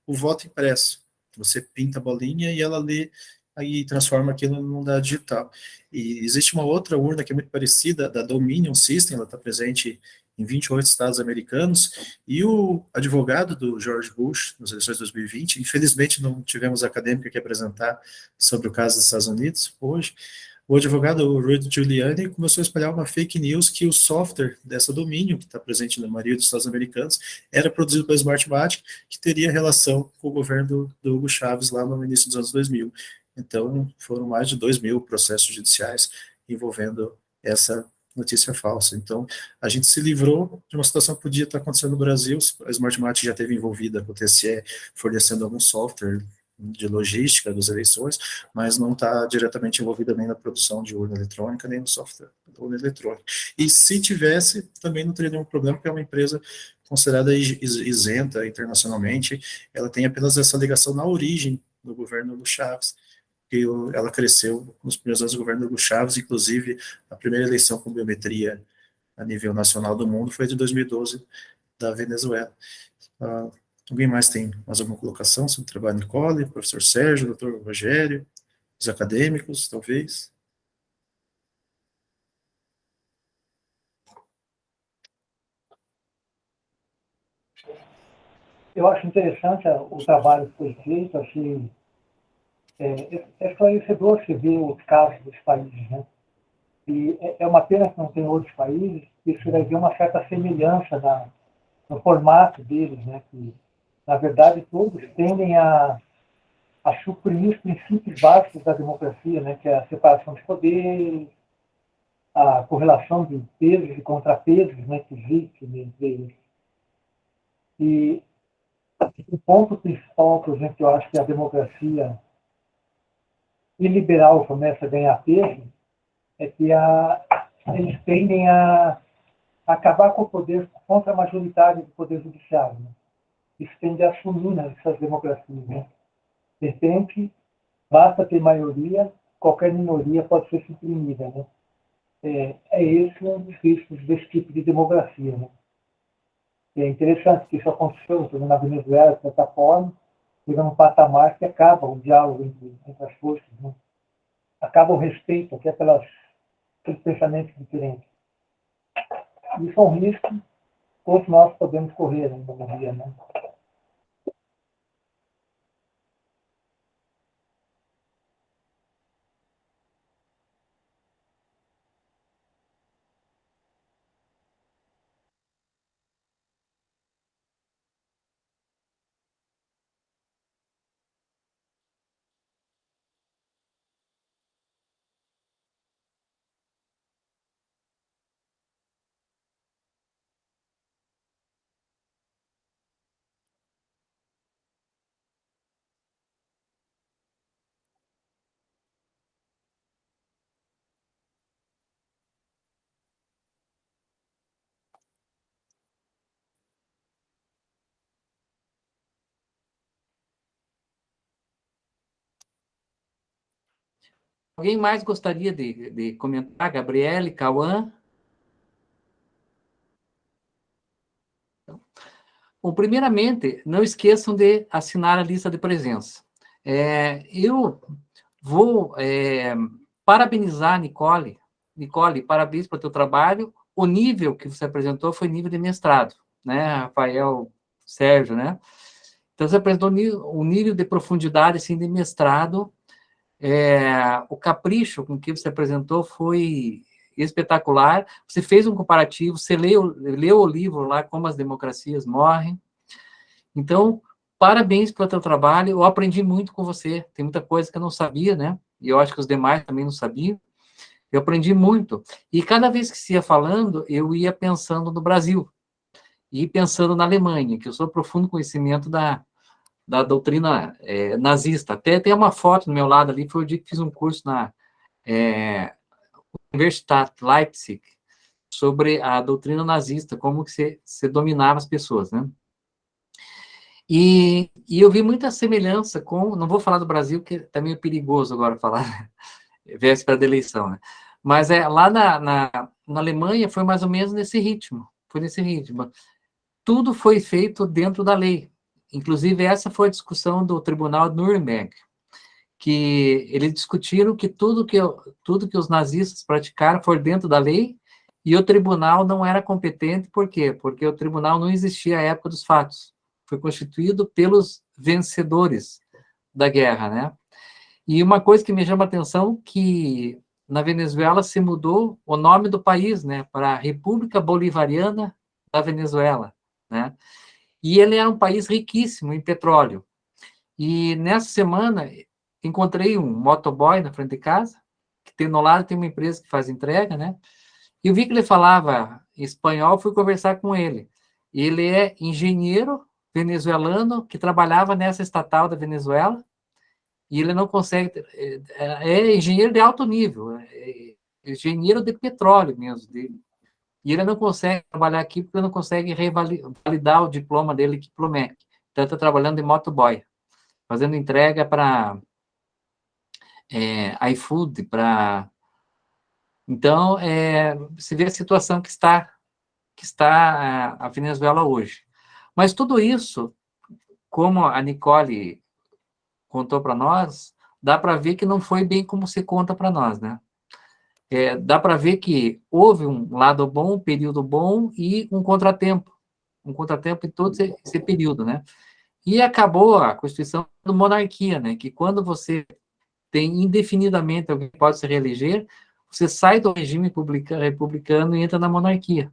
Speaker 2: o voto impresso. Você pinta a bolinha e ela lê, aí transforma aquilo num dado digital. E existe uma outra urna que é muito parecida, da Dominion System, ela está presente em 28 estados americanos, e o advogado do George Bush, nas eleições de 2020, infelizmente não tivemos acadêmica que apresentar sobre o caso dos Estados Unidos hoje, o advogado, o Rudy Giuliani, começou a espalhar uma fake news que o software dessa domínio, que está presente na maioria dos estados americanos, era produzido pela Smartmatic, que teria relação com o governo do Hugo Chávez lá no início dos anos 2000. Então, foram mais de 2.000 processos judiciais envolvendo essa notícia falsa. Então, a gente se livrou de uma situação que podia estar acontecendo no Brasil, a Smartmatic já esteve envolvida com o TSE, fornecendo algum software de logística das eleições, mas não está diretamente envolvida nem na produção de urna eletrônica, nem no software da urna eletrônica. E se tivesse, também não teria nenhum problema, porque é uma empresa considerada isenta internacionalmente, ela tem apenas essa ligação na origem do governo do Chávez, que ela cresceu nos primeiros anos do governo do Hugo Chávez, inclusive a primeira eleição com biometria a nível nacional do mundo foi de 2012, da Venezuela. Alguém mais tem mais alguma colocação sobre o trabalho de Nicole, professor Sérgio, doutor Rogério, os acadêmicos, talvez?
Speaker 4: Eu acho interessante o trabalho que foi feito, achei esclarecedor você ver os casos dos países, né? E é uma pena que não tem outros países, porque você vai ver uma certa semelhança no formato deles, né? Que, na verdade, todos tendem a suprimir os princípios básicos da democracia, né? Que é a separação dos poderes, a correlação de pesos e contrapesos, né? Que existe entre eles. E o ponto principal, por exemplo, que eu acho que a democracia iliberal começa a ganhar peso, é que eles tendem a acabar com o poder contra a majoritária do poder judiciário. Né? Isso tende a sumir nessas democracias. Né? De repente, basta ter maioria, qualquer minoria pode ser suprimida. Né? Esse um dos riscos desse tipo de democracia. Né? É interessante que isso aconteceu na Venezuela, de certa forma, chega num patamar que acaba o diálogo entre as forças, né? Acaba o respeito até pelos pensamentos diferentes. Isso é um risco que todos nós podemos correr ainda no dia, né?
Speaker 1: Alguém mais gostaria de comentar? Gabriele, Cauã? Bom, primeiramente, não esqueçam de assinar a lista de presença. Eu vou parabenizar a Nicole. Nicole, parabéns pelo teu trabalho. O nível que você apresentou foi nível de mestrado, né, Rafael, Sérgio, né? Então, você apresentou o nível de profundidade, assim, de mestrado. O capricho com que você apresentou foi espetacular. Você fez um comparativo, você leu o livro lá, Como as Democracias Morrem. Então, parabéns pelo teu trabalho. Eu aprendi muito com você. Tem muita coisa que eu não sabia, né? E eu acho que os demais também não sabiam. Eu aprendi muito. E cada vez que se ia falando, eu ia pensando no Brasil. E pensando na Alemanha, que eu sou profundo conhecimento da doutrina nazista. Até tem uma foto do meu lado ali, foi o dia que fiz um curso na Universität Leipzig, sobre a doutrina nazista, como que você dominava as pessoas, né? E eu vi muita semelhança com, não vou falar do Brasil, que tá meio perigoso agora falar, véspera da eleição, né? Mas lá na Alemanha foi mais ou menos nesse ritmo. Foi nesse ritmo. Tudo foi feito dentro da lei. Inclusive, essa foi a discussão do Tribunal de Nuremberg, que eles discutiram que tudo que os nazistas praticaram foi dentro da lei, e o tribunal não era competente. Por quê? Porque o tribunal não existia à época dos fatos. Foi constituído pelos vencedores da guerra, né? E uma coisa que me chama a atenção, que na Venezuela se mudou o nome do país, né, para República Bolivariana da Venezuela, né? E ele era um país riquíssimo em petróleo. E nessa semana encontrei um motoboy na frente de casa, que tem no lado tem uma empresa que faz entrega, né? E eu vi que ele falava espanhol, fui conversar com ele. Ele é engenheiro venezuelano que trabalhava nessa estatal da Venezuela, e ele não consegue, é engenheiro de alto nível, é engenheiro de petróleo mesmo, e ele não consegue trabalhar aqui porque não consegue revalidar o diploma dele, Diplomec. Então, está trabalhando de motoboy, fazendo entrega para iFood, para... Então, se vê a situação que está a Venezuela hoje. Mas tudo isso, como a Nicole contou para nós, dá para ver que não foi bem como se conta para nós, né? Dá para ver que houve um lado bom, um período bom e um contratempo em todo esse período, né? E acabou a Constituição da monarquia, né? Que quando você tem indefinidamente alguém que pode se reeleger, você sai do regime republicano e entra na monarquia.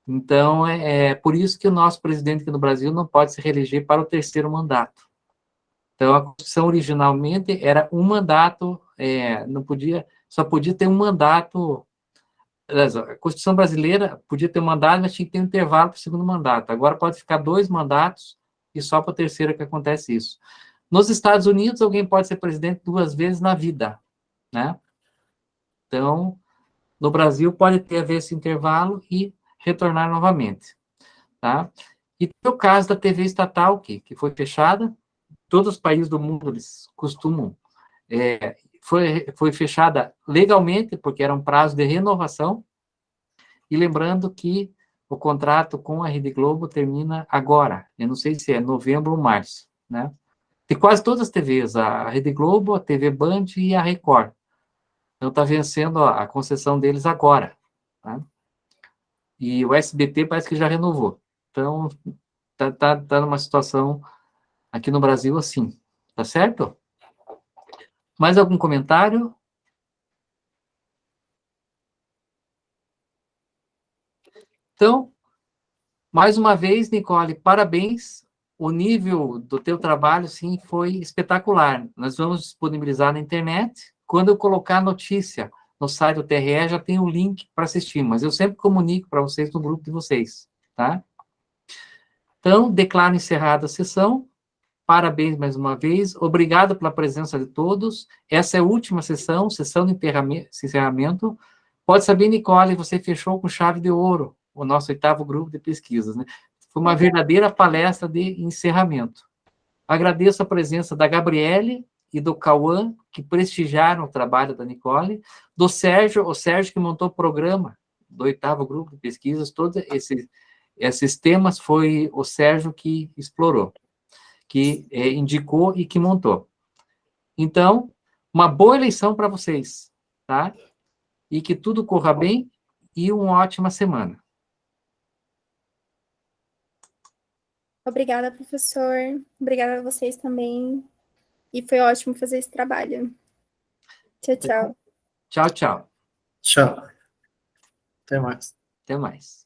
Speaker 1: Então, é por isso que o nosso presidente aqui no Brasil não pode se reeleger para o terceiro mandato. Então, a Constituição originalmente era um mandato, só podia ter um mandato. A Constituição brasileira podia ter um mandato, mas tinha que ter um intervalo para o segundo mandato. Agora pode ficar 2 mandatos e só para o terceiro que acontece isso. Nos Estados Unidos, alguém pode ser presidente 2 vezes na vida, né? Então, no Brasil, pode haver esse intervalo e retornar novamente, tá? E tem o caso da TV estatal, que foi fechada. Todos os países do mundo, eles costumam... foi fechada legalmente, porque era um prazo de renovação, e lembrando que o contrato com a Rede Globo termina agora, eu não sei se é novembro ou março, né? De quase todas as TVs, a Rede Globo, a TV Band e a Record. Então, está vencendo a concessão deles agora, tá? E o SBT parece que já renovou. Então, tá numa situação aqui no Brasil assim, tá certo? Mais algum comentário? Então, mais uma vez, Nicole, parabéns. O nível do teu trabalho, sim, foi espetacular. Nós vamos disponibilizar na internet. Quando eu colocar a notícia no site do TRE, já tem o link para assistir, mas eu sempre comunico para vocês no grupo de vocês, tá? Então, declaro encerrada a sessão. Parabéns mais uma vez. Obrigado pela presença de todos. Essa é a última sessão de encerramento. Pode saber, Nicole, você fechou com chave de ouro o nosso 8º grupo de pesquisas, né? Foi uma verdadeira palestra de encerramento. Agradeço a presença da Gabriele e do Cauã, que prestigiaram o trabalho da Nicole, do Sérgio, o Sérgio que montou o programa do 8º grupo de pesquisas, todos esses temas foi o Sérgio que explorou, que indicou e que montou. Então, uma boa eleição para vocês, tá? E que tudo corra bem e uma ótima semana.
Speaker 3: Obrigada, professor. Obrigada a vocês também. E foi ótimo fazer esse trabalho. Tchau, tchau.
Speaker 1: Tchau, tchau.
Speaker 2: Tchau. Até mais.
Speaker 1: Até mais.